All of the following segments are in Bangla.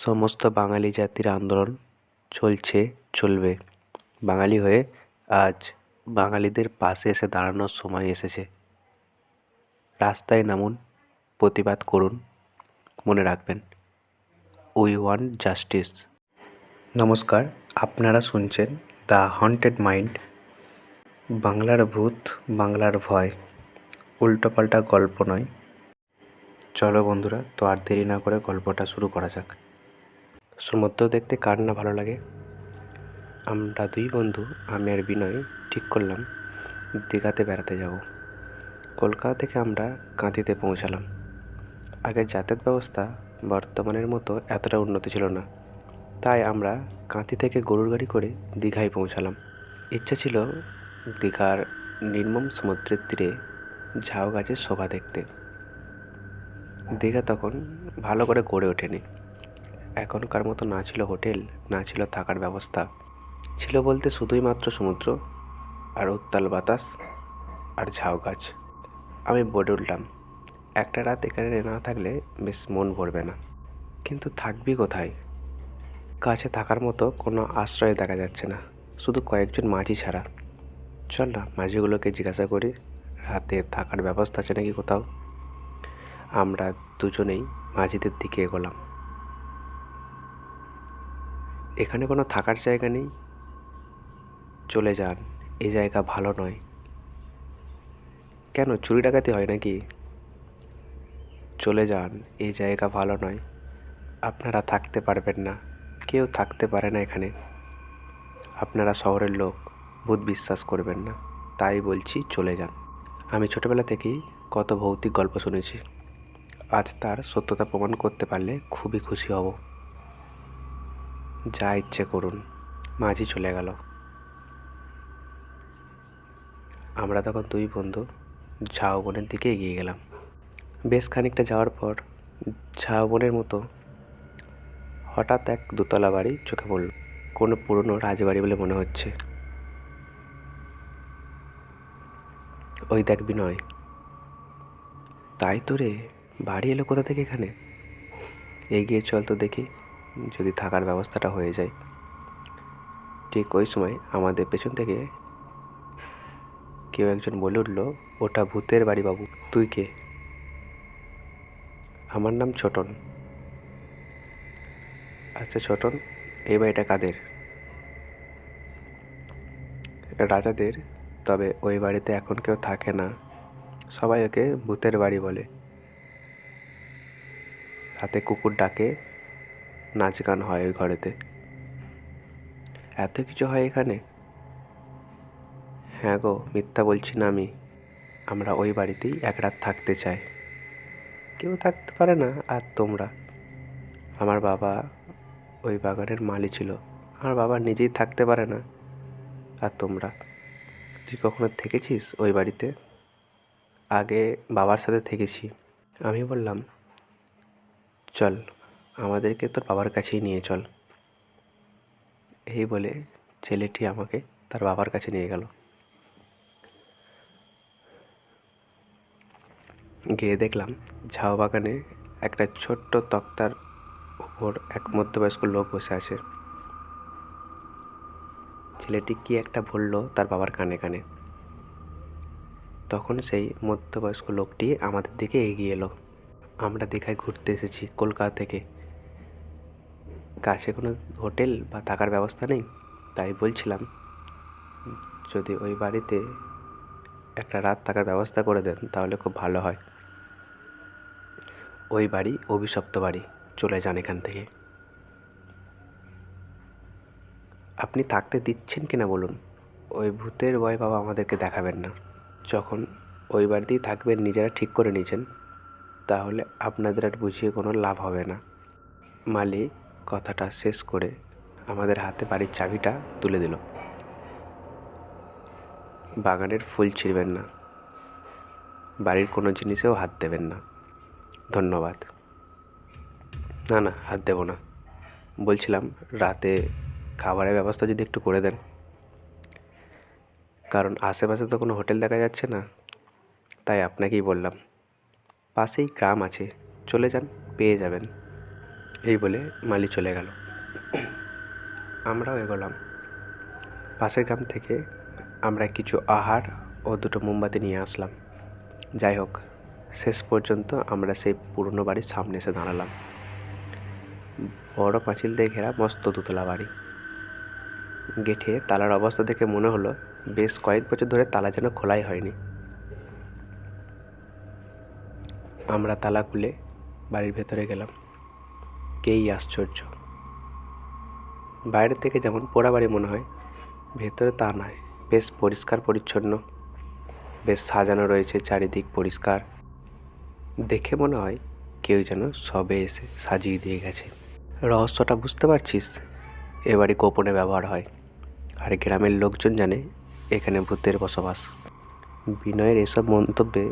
সমস্ত বাঙালি জাতির আন্দোলন চলছে, চলবে। বাঙালি হয়ে আজ বাঙালিদের পাশে এসে দাঁড়ানোর সময় এসেছে। রাস্তায় নামুন, প্রতিবাদ করুন, মনে রাখবেন, উই ওয়ান্ট জাস্টিস। নমস্কার, আপনারা শুনছেন দ্য হন্টেড মাইন্ড, বাংলার ভূত, বাংলার ভয়, উল্টোপাল্টা গল্প নয়। চলো বন্ধুরা, তো আর দেরি না করে গল্পটা শুরু করা যাক। সমুদ্র দেখতে কার না ভালো লাগে। আমরা দুই বন্ধু, আমি আর বিনয়, ঠিক করলাম দীঘাতে বেড়াতে যাব। কলকাতা থেকে আমরা কাঁথিতে পৌঁছালাম। আগের যাতায়াত ব্যবস্থা বর্তমানের মতো এতটা উন্নত ছিল না, তাই আমরা কাঁথি থেকে গরুর গাড়ি করে দীঘায় পৌঁছালাম। ইচ্ছা ছিল দীঘার নির্মম সমুদ্রের তীরে ঝাউ গাছের শোভা দেখতে। দীঘা তখন ভালো করে গড়ে ওঠেনি। এখনকার মতো না ছিল হোটেল, না ছিল থাকার ব্যবস্থা। ছিল বলতে শুধুই মাত্র সমুদ্র আর উত্তাল বাতাস আর ঝাউ গাছ। আমি বলে উঠলাম, একটা রাত এখানে না থাকলে বেশ মন ভরবে না। কিন্তু থাকবি কোথায়? কাছে থাকার মতো কোনো আশ্রয় দেখা যাচ্ছে না, শুধু কয়েকজন মাঝি ছাড়া। চল না, মাঝিগুলোকে জিজ্ঞাসা করি রাতে থাকার ব্যবস্থা আছে নাকি কোথাও। আমরা দুজনেই মাঝিদের দিকে এগোলাম। এখানে কোনো থাকার জায়গা নেই, চলে যান, এই জায়গা ভালো নয়। কেন, চুরি ডাকাতি হয় নাকি? চলে যান, এই জায়গা ভালো নয়, আপনারা থাকতে পারবেন না, কেউ থাকতে পারে না এখানে। আপনারা শহরের লোক, ভূত বিশ্বাস করবেন না, তাই বলছি চলে যান। আমি ছোটবেলা থেকেই কত ভৌতিক গল্প শুনেছি, আজ তার সত্যতা প্রমাণ করতে পারলে খুবই খুশি হব। যা ইচ্ছে করুন। মাঝি চলে গেল। আমরা তখন দুই বন্ধু ঝাউবনের দিকে এগিয়ে গেলাম। বেশ খানিকটা যাওয়ার পর ঝাউবনের মতো হঠাৎ এক দোতলা বাড়ি চোখে পড়ল। কোনো পুরনো রাজবাড়ি বলে মনে হচ্ছে। ওই দেখ বিনয়, তাই তো রে, বাড়ি এলো কোথা থেকে এখানে? এগিয়ে চল তো দেখি, যদি থাকার ব্যবস্থাটা হয়ে যায়। ঠিক ওই সময় আমাদের পেছন থেকে কেউ একজন বলে উঠল, ওটা ভূতের বাড়ি বাবু। তুই কে? আমার নাম ছোটন। আচ্ছা ছোটন, এই বাড়িটা কাদের? রাজাদের। তবে ওই বাড়িতে এখন কেউ থাকে না, সবাই ওকে ভূতের বাড়ি বলে। রাতে কুকুর ডাকে, নাচ গান হয় ওই ঘরেতে। এত কিছু হয় এখানে? হ্যাঁ গো, মিথ্যা বলছি না আমি। আমরা ওই বাড়িতেই এক রাত থাকতে চাই। কেউ থাকতে পারে না। আর তোমরা? আমার বাবা ওই বাগানের মালি ছিল, আমার বাবা নিজেই থাকতে পারে না। আর তোমরা? তুই কখনো থেকেছিস ওই বাড়িতে? আগে বাবার সাথে থেকেছি। আমি বললাম, চল, আমাদেরকে তোর বাবার কাছেই নিয়ে চল। এই বলে ছেলেটি আমাকে তার বাবার কাছে নিয়ে গেল। গিয়ে দেখলাম ঝাউ বাগানে একটা ছোট্ট তক্তার উপর এক মধ্যবয়স্ক লোক বসে আছে। ছেলেটি কি একটা বলল তার বাবার কানে কানে। তখন সেই মধ্যবয়স্ক লোকটি আমাদের দিকে এগিয়ে এলো। আমরা দীঘায় ঘুরতে এসেছি কলকাতা থেকে, কাছে কোনো হোটেল বা থাকার ব্যবস্থা নেই, তাই বলছিলাম যদি ওই বাড়িতে একটা রাত থাকার ব্যবস্থা করে দেন তাহলে খুব ভালো হয়। ওই বাড়ি অভিশপ্ত বাড়ি, চলে যান এখান থেকে। আপনি থাকতে দিচ্ছেন কিনা বলুন, ওই ভূতের ভয় বাবা আমাদেরকে দেখাবেন না। যখন ওই বাড়িতেই থাকবেন নিজেরা ঠিক করে নিয়েছেন, তাহলে আপনাদের আর বুঝিয়ে কোনো লাভ হবে না। মালি কথাটা শেষ করে আমাদের হাতে বাড়ির চাবিটা তুলে দিল। বাগানের ফুল ছিঁড়বেন না, বাড়ির কোনো জিনিসেও হাত দেবেন না। ধন্যবাদ। না না, হাত দেব না। বলছিলাম রাতে খাবারের ব্যবস্থা যদি একটু করে দেন, কারণ আশেপাশে তো কোনো হোটেল দেখা যাচ্ছে না, তাই আপনাকেই বললাম। পাশেই গ্রাম আছে, চলে যান, পেয়ে যাবেন। এই বলে মালি চলে গেল। আমরাও এগোলাম। পাশের গ্রাম থেকে আমরা কিছু আহার ও দুটো মোমবাতি নিয়ে আসলাম। যাই হোক, শেষ পর্যন্ত আমরা সেই পুরনো বাড়ির সামনে এসে দাঁড়ালাম। বড় পাঁচিল দিয়ে ঘেরা মস্ত দোতলা বাড়ি। গেটে তালার অবস্থা দেখে মনে হলো বেশ কয়েক বছর ধরে তালা যেন খোলাই হয়নি। আমরা তালা খুলে বাড়ির ভেতরে গেলাম। কেই আশ্চর্য, বাইরে থেকে যেমন পোড়া বাড়ি মনে হয়, ভেতরে তা নয়। বেশ পরিষ্কার পরিচ্ছন্ন, বেশ সাজানো রয়েছে, চারিদিক পরিষ্কার। দেখে মনে হয় কেউ যেন সবে এসে সাজিয়ে দিয়ে গেছে। রহস্যটা বুঝতে পারছিস? এ বাড়ি গোপনে ব্যবহার হয়, আর গ্রামের লোকজন জানে এখানে ভূতের বসবাস। বিনয়ের এসব মন্তব্যে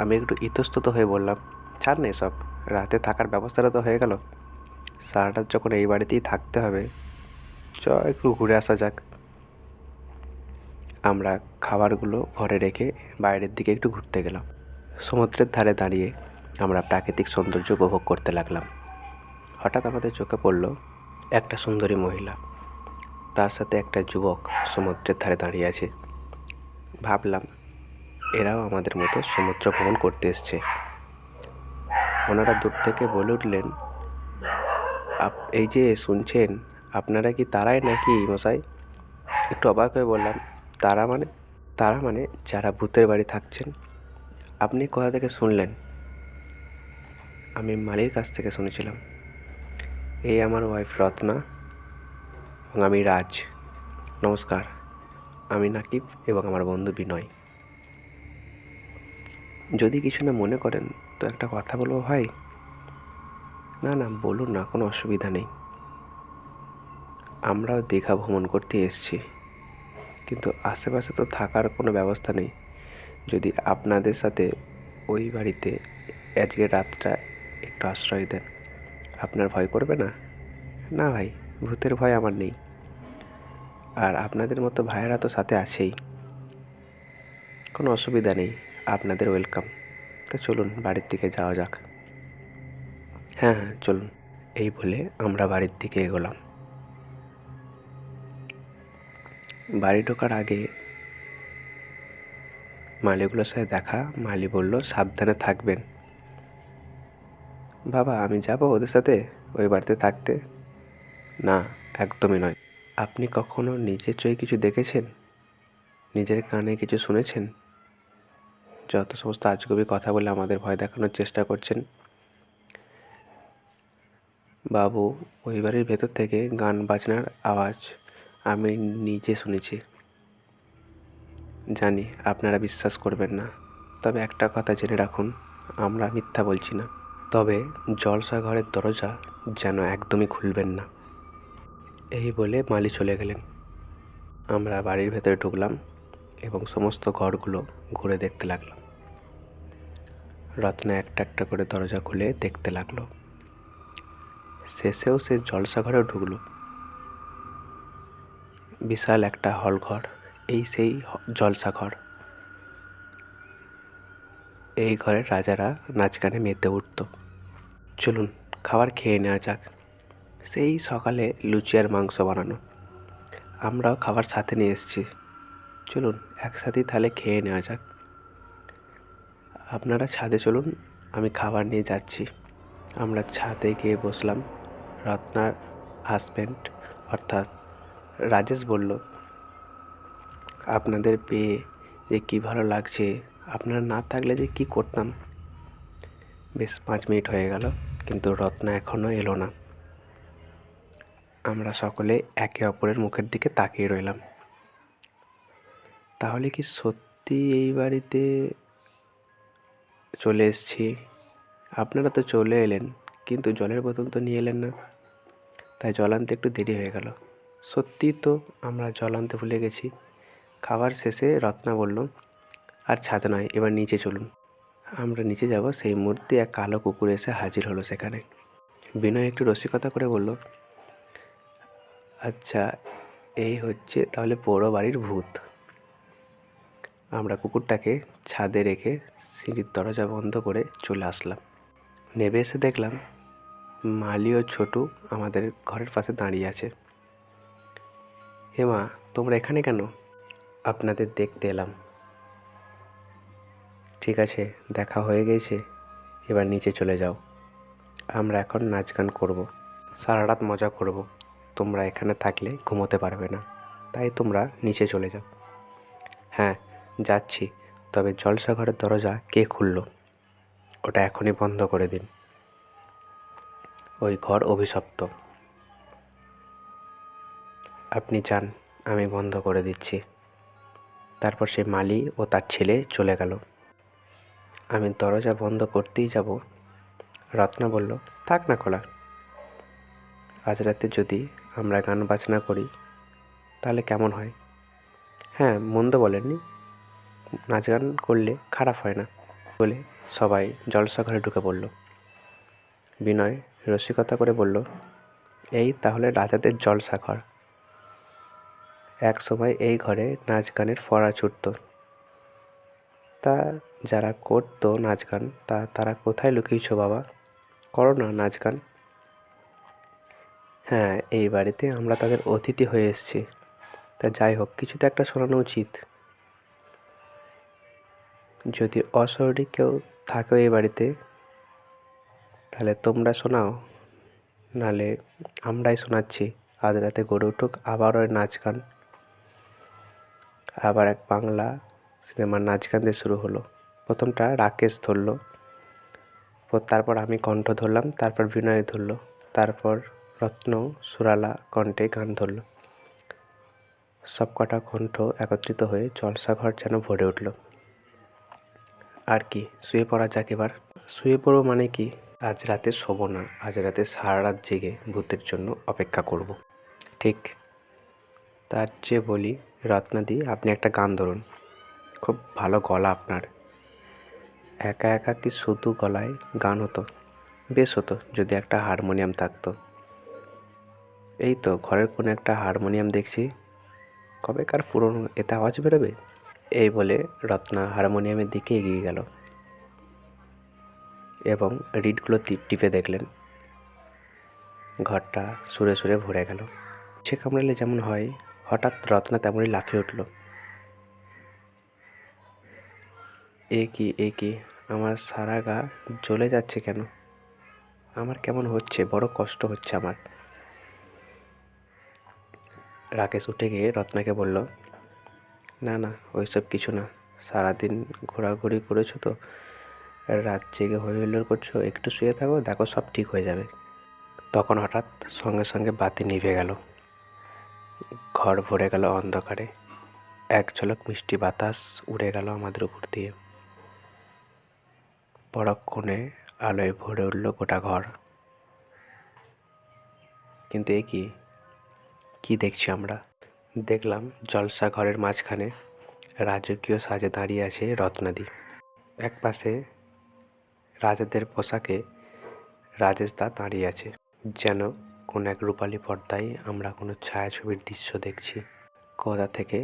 আমি একটু ইতস্তত হয়ে বললাম, ছাড় না এসব, রাতে থাকার ব্যবস্থাটা তো হয়ে গেল। সারাটা যখন এই বাড়িতেই থাকতে হবে, একটু ঘুরে আসা যাক। আমরা খাবারগুলো ঘরে রেখে বাইরের দিকে একটু ঘুরতে গেলাম। সমুদ্রের ধারে দাঁড়িয়ে আমরা প্রাকৃতিক সৌন্দর্য উপভোগ করতে লাগলাম। হঠাৎ আমাদের চোখে পড়ল একটা সুন্দরী মহিলা, তার সাথে একটা যুবক সমুদ্রের ধারে দাঁড়িয়ে আছে। ভাবলাম এরাও আমাদের মতো সমুদ্র ভ্রমণ করতে এসছে। ওনারা দূর থেকে বলে উঠলেন, এই যে শুনছেন, আপনারা কি তারাই নাকি মশাই? একটু অবাক হয়ে বললাম, তারা মানে যারা ভূতের বাড়ি থাকছেন। আপনি কোথা থেকে শুনলেন? আমি মালির কাছ থেকে শুনেছিলাম। এই আমার ওয়াইফ রত্না এবং আমি রাজ। নমস্কার, আমি নাকিব এবং আমার বন্ধু বিনয়। যদি কিছু না মনে করেন তো একটা কথা বলবো ভাই। না না, বলুন না, কোনো অসুবিধা নেই। আমরাও দীঘা ভ্রমণ করতে এসেছি, কিন্তু আশেপাশে তো থাকার কোনো ব্যবস্থা নেই। যদি আপনাদের সাথে ওই বাড়িতে আজকে রাতটা একটু আশ্রয় দেন, আপনার ভয় করবে না? না ভাই, ভূতের ভয় আমার নেই, আর আপনাদের মতো ভাইয়েরা তো সাথে আছেই, কোনো অসুবিধা নেই, আপনাদের ওয়েলকাম। তো চলুন বাড়ির দিকে যাওয়া যাক। হ্যাঁ হ্যাঁ, চলুন। এই বলে আমরা বাড়ির দিকে এগোলাম। বাড়ি ঢোকার আগে মালিগুলোর সাথে দেখা। মালি বলল, সাবধানে থাকবেন। বাবা, আমি যাব ওদের সাথে ওই বাড়িতে থাকতে? না, একদমই নয়। আপনি কখনো নিজের চোখে কিছু দেখেছেন? নিজের কানে কিছু শুনেছেন? যত সমস্ত আজগুবি কথা বলে আমাদের ভয় দেখানোর চেষ্টা করছেন। বাবু, ওই বাড়ির ভেতর থেকে গান বাজনার আওয়াজ আমি নিজে শুনেছি। জানি আপনারা বিশ্বাস করবেন না, তবে একটা কথা জেনে রাখুন, আমরা মিথ্যা বলছি না। তবে জলসা ঘরের দরজা যেন একদমই খুলবেন না। এই বলে মালি চলে গেলেন। আমরা বাড়ির ভেতরে ঢুকলাম এবং সমস্ত ঘরগুলো ঘুরে দেখতে লাগলাম। রত্না একটা একটা করে দরজা খুলে দেখতে লাগলো। শেষেও সে জলসা ঘরেও ঢুকলো। বিশাল একটা হল ঘর, এই সেই জলসা ঘর। এই ঘরের রাজারা নাচ গানে মেতে উঠত। চলুন খাবার খেয়ে নেওয়া যাক। সেই সকালে লুচি আর মাংস বানানো, আমরাও খাবার সাথে নিয়ে এসেছি। চলুন একসাথেই তাহলে খেয়ে নেওয়া যাক। আপনারা ছাদে চলুন, আমি খাবার নিয়ে যাচ্ছি। আমরা ছাদে গিয়ে বসলাম। রত্নার হাজব্যান্ড অর্থাৎ রাজেশ বলল, আপনাদের পেয়ে যে কী ভালো লাগছে, আপনারা না থাকলে যে কী করতাম। বেশ 5 মিনিট হয়ে গেল, কিন্তু রত্না এখনও এলো না। আমরা সকলে একে অপরের মুখের দিকে তাকিয়ে রইলাম। তাহলে কি সত্যি এই বাড়িতে চলে এসেছি? আপনারা তো চলে এলেন, কিন্তু জলের বোতল তো নিয়ে এলেন না, তাই জল আনতে একটু দেরি হয়ে গেল। সত্যি তো আমরা জল আনতে ভুলে গেছি। খাবার শেষে রত্না বলল, আর ছাদে নয়, এবার নিচে চলুন। আমরা নিচে যাব, সেই মুহূর্তে এক কালো কুকুর এসে হাজির হলো সেখানে। বিনয় একটু রসিকতা করে বলল, আচ্ছা, এই হচ্ছে তাহলে পোড়ো বাড়ির ভূত। আমরা কুকুরটাকে ছাদে রেখে সিঁড়ির দরজা বন্ধ করে চলে আসলাম। নেমে এসে দেখলাম মালি ও ছোটু আমাদের ঘরের পাশে দাঁড়িয়ে আছে। মা, তোমরা এখানে কেন? আপনাদের দেখতে এলাম। ঠিক আছে, দেখা হয়ে গেছে, এবার নিচে চলে যাও। আমরা এখন নাচ গান করবো, সারা রাত মজা করব। তোমরা এখানে থাকলে ঘুমোতে পারবে না, তাই তোমরা নিচে চলে যাও। হ্যাঁ, যাচ্ছি, তবে জলসাঘরের দরজা কে খুললো? ওটা এখনই বন্ধ করে দিন। ওই ঘর অভিশপ্ত। আপনি যান, আমি বন্ধ করে দিচ্ছি। তারপর সে মালি ও তার ছেলে চলে গেল। আমি দরজা বন্ধ করতেই যাব, রত্না বলল, থাক না খোলা। আজ রাতে যদি আমরা গান বাজনা করি তাহলে কেমন হয়? হ্যাঁ, মন্দ বলেননি, নাচ গান করলে খারাপ হয় না বলে সবাই জলসাঘরে ঢুকে পড়ল। বিনয় রসিকতা করে বলল, এই তাহলে রাজাদের জলসাঘর। এক সময় এই ঘরে নাচ গানের ফোয়ারা ছুটত। তা যারা করতো নাচ গান, তারা কোথায় লুকিয়েছ বাবা? করো না নাচ গান। হ্যাঁ, এই বাড়িতে আমরা তাদের অতিথি হয়ে এসেছি, তা যাই হোক, কিছু তো একটা শোনানো উচিত। যদি অশরীরী কেউ থাকো এই বাড়িতে তাহলে তোমরা শোনাও, নালে আমরাই শোনাচ্ছি। আজ রাতে গড়ে উঠুক আবার ওই নাচ গান। আবার এক বাংলা সিনেমার নাচ গান দিয়ে শুরু হলো। প্রথমটা রাকেশ ধরলো, তারপর আমি কণ্ঠ ধরলাম, তারপর বিনয় ধরলো, তারপর রত্ন সুরালা কণ্ঠে গান ধরলো। সব কটা কণ্ঠ একত্রিত হয়ে জলসাঘর যেন ভরে উঠল। আর কি, শুয়ে পড়া যাক এবার। শুয়ে পড়ো মানে কি? আজ রাতে শোবো না, আজ রাতে সারা রাত জেগে ভূতের জন্য অপেক্ষা করব। ঠিক, তার চেয়ে বলি রত্নাদি, আপনি একটা গান ধরুন। খুব ভালো গলা আপনার। একা একা কি শুধু গলায় গান হতো? বেশ হতো যদি একটা হারমোনিয়াম থাকতো। এই তো ঘরের কোনো একটা হারমোনিয়াম দেখছি, কবেকার পুরনো, এতে আওয়াজ বেরোবে। এই বলে রত্না হারমোনিয়ামের দিকে এগিয়ে গেল এবং রিডগুলো টিপে দেখলেন। ঘরটা সুরে সুরে ভরে গেল। সে কামড়ালে যেমন হয়, হঠাৎ রত্না তেমনই লাফিয়ে উঠল। এ কি, আমার সারা গা জ্বলে যাচ্ছে কেন? আমার কেমন হচ্ছে, বড় কষ্ট হচ্ছে আমার। রাকেশ উঠে গিয়ে রত্নাকে বলল, না না, ওইসব কিছু না। সারাদিন ঘোরাঘুরি করেছো তো, রাত জেগে হই হুল্লোড় করছো, একটু শুয়ে থাকো, দেখো সব ঠিক হয়ে যাবে। তখন হঠাৎ সঙ্গে সঙ্গে বাতি নিভে গেল। ঘর ভরে গেল অন্ধকারে। এক ঝলক মিষ্টি বাতাস উড়ে গেল আমাদের উপর দিয়ে। পরক্ষণে আলোয় ভরে উঠল গোটা ঘর। কিন্তু এ কি দেখছি আমরা? দেখলাম জলসা ঘরের মাঝখানে রাজকীয় সাজে দাঁড়িয়ে আছে রত্নাদি। এক পাশে রাজাদের পোশাকে রাজেশ দা দাঁড়িয়ে আছে, যেন কোন এক রূপালী পর্দায় আমরা কোনো ছায়াছবির দৃশ্য দেখছি। কোথা থেকে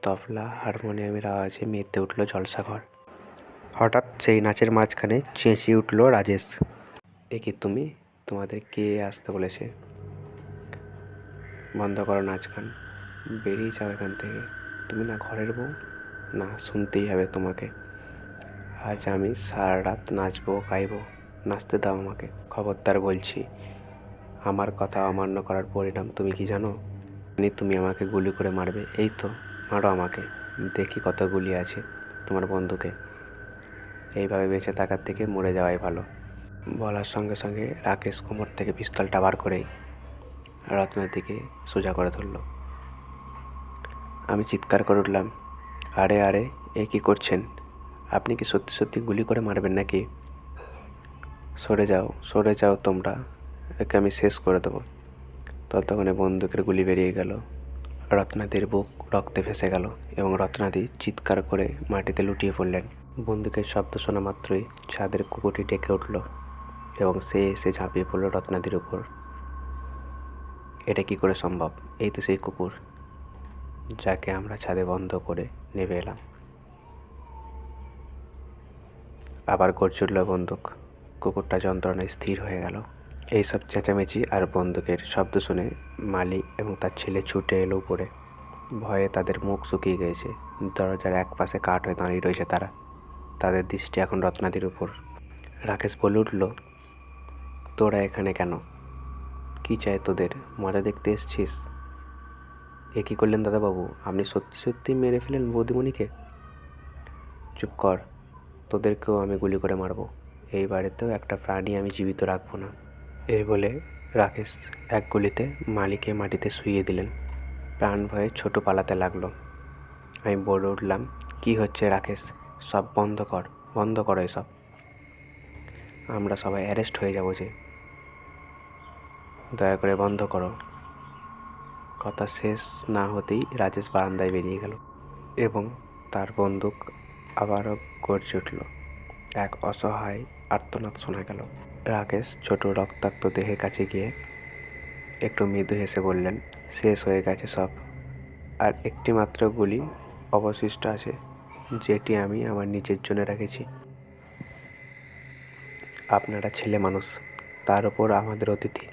তবলা হারমোনিয়ামের আওয়াজে মেতে উঠল জলসাঘর। হঠাৎ সেই নাচের মাঝখানে চেঁচিয়ে উঠল রাজেশ, এ কি তুমি? তোমাদের কে আসতে বলেছে? বন্ধ করো নাচ গান, বেরিয়ে যাও এখান থেকে। তুমি না ঘরের বউ? না, শুনতেই হবে তোমাকে। আজ আমি সারা রাত নাচবো গাইবো, নাচতে দাও আমাকে। খবরদার বলছি, আমার কথা অমান্য করার পরিণাম তুমি কি জানো? তুমি আমাকে গুলি করে মারবে। এই তো, মারো আমাকে, দেখি কত গুলি আছে তোমার বন্দুকে। এইভাবে বেঁচে থাকার থেকে মরে যাওয়াই ভালো। বলার সঙ্গে সঙ্গে রাকেশ কোমর থেকে পিস্তলটা বার করেই রত্নার দিকে সোজা করে ধরল। আমি চিৎকার করে উঠলাম, আরে আরে, এ কী করছেন? আপনি কি সত্যি সত্যি গুলি করে মারবেন নাকি? সরে যাও তোমরা, একে আমি শেষ করে দেবো। ততক্ষণে বন্দুকের গুলি বেরিয়ে গেল। রত্নাদির বুক রক্তে ভেসে গেল এবং রত্নাদি চিৎকার করে মাটিতে লুটিয়ে পড়লেন। বন্দুকের শব্দ শোনা মাত্রই ছাদের কুকুরটি ডেকে উঠল এবং সে এসে ঝাঁপিয়ে পড়ল রত্নাদির উপর। এটা কি করে সম্ভব? এই তো সেই কুকুর যাকে আমরা ছাদে বন্ধ করে নেমে এলাম। আবার গর্জে উঠল বন্দুক। কুকুরটা যন্ত্রণায় স্থির হয়ে গেল। এইসব চেঁচামেচি আর বন্দুকের শব্দ শুনে মালি এবং তার ছেলে ছুটে এলো উপরে। ভয়ে তাদের মুখ শুকিয়ে গিয়েছে। দরজার এক পাশে কাঠ হয়ে দাঁড়িয়ে রয়েছে তারা। তাদের দৃষ্টি এখন রত্নাদির উপর। রাকেশ বলে উঠল, তোরা এখানে কেন? কি চাই তোদের? মজা দেখতে এসছিস? এ কী করলেন দাদাবাবু? আপনি সত্যি সত্যি মেরে ফেলেন বৌদিমণিকে? চুপ কর, তোদেরকেও আমি গুলি করে মারব। এই বাড়িতেও একটা প্রাণী আমি জীবিত রাখবো না। এই বলে রাকেশ এক গুলিতে মালিকে মাটিতে শুইয়ে দিলেন। প্রাণ ভয়ে ছোট পালাতে লাগলো। আমি বলে উঠলাম, কি হচ্ছে রাকেশ? সব বন্ধ কর, বন্ধ করো এসব। আমরা সবাই অ্যারেস্ট হয়ে যাব যে। দয়া করে বন্ধ করো। কথা শেষ না হতেই রাজেশ বারান্দায় বেরিয়ে গেল এবং তার বন্দুক আবারও গর্জে উঠল। এক অসহায় আর্তনাদ শোনা গেল। রাকেশ ছোট রক্তাক্ত দেহের কাছে গিয়ে একটু মৃদু হেসে বললেন, শেষ হয়ে গেছে সব। আর একটি মাত্র গুলি অবশিষ্ট আছে, যেটি আমি আমার নিজের জন্য রেখেছি। আপনারা ছেলে মানুষ, তার ওপর আমাদের অতিথি,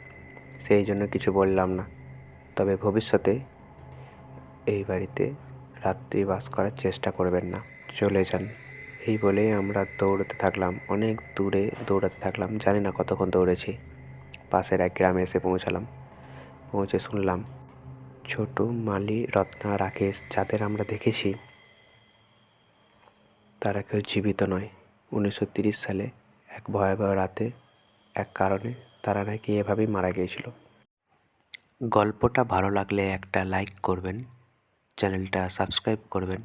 সেই জন্য কিছু বললাম না। তবে ভবিষ্যতে এই বাড়িতে রাত্রি বাস করার চেষ্টা করবেন না, চলে যান। এই বলেই আমরা দৌড়তে থাকলাম, অনেক দূরে দৌড়াতে থাকলাম। জানি না কতক্ষণ দৌড়েছি। পাশের এক গ্রামে এসে পৌঁছালাম। পৌঁছে শুনলাম ছোট, মালি, রত্না, রাকেশ যাদের আমরা দেখেছি তারা কেউ জীবিত নয়। 1930 সালে এক ভয়াবহ রাতে এক কারণে তারা নাকি এভাবেই মারা গিয়েছিল। গল্পটা ভালো লাগলে একটা লাইক করবেন, চ্যানেলটা সাবস্ক্রাইব করবেন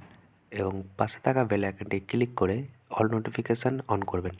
এবং পাশে থাকা বেল আইকনটি ক্লিক করে অল নোটিফিকেশান অন করবেন।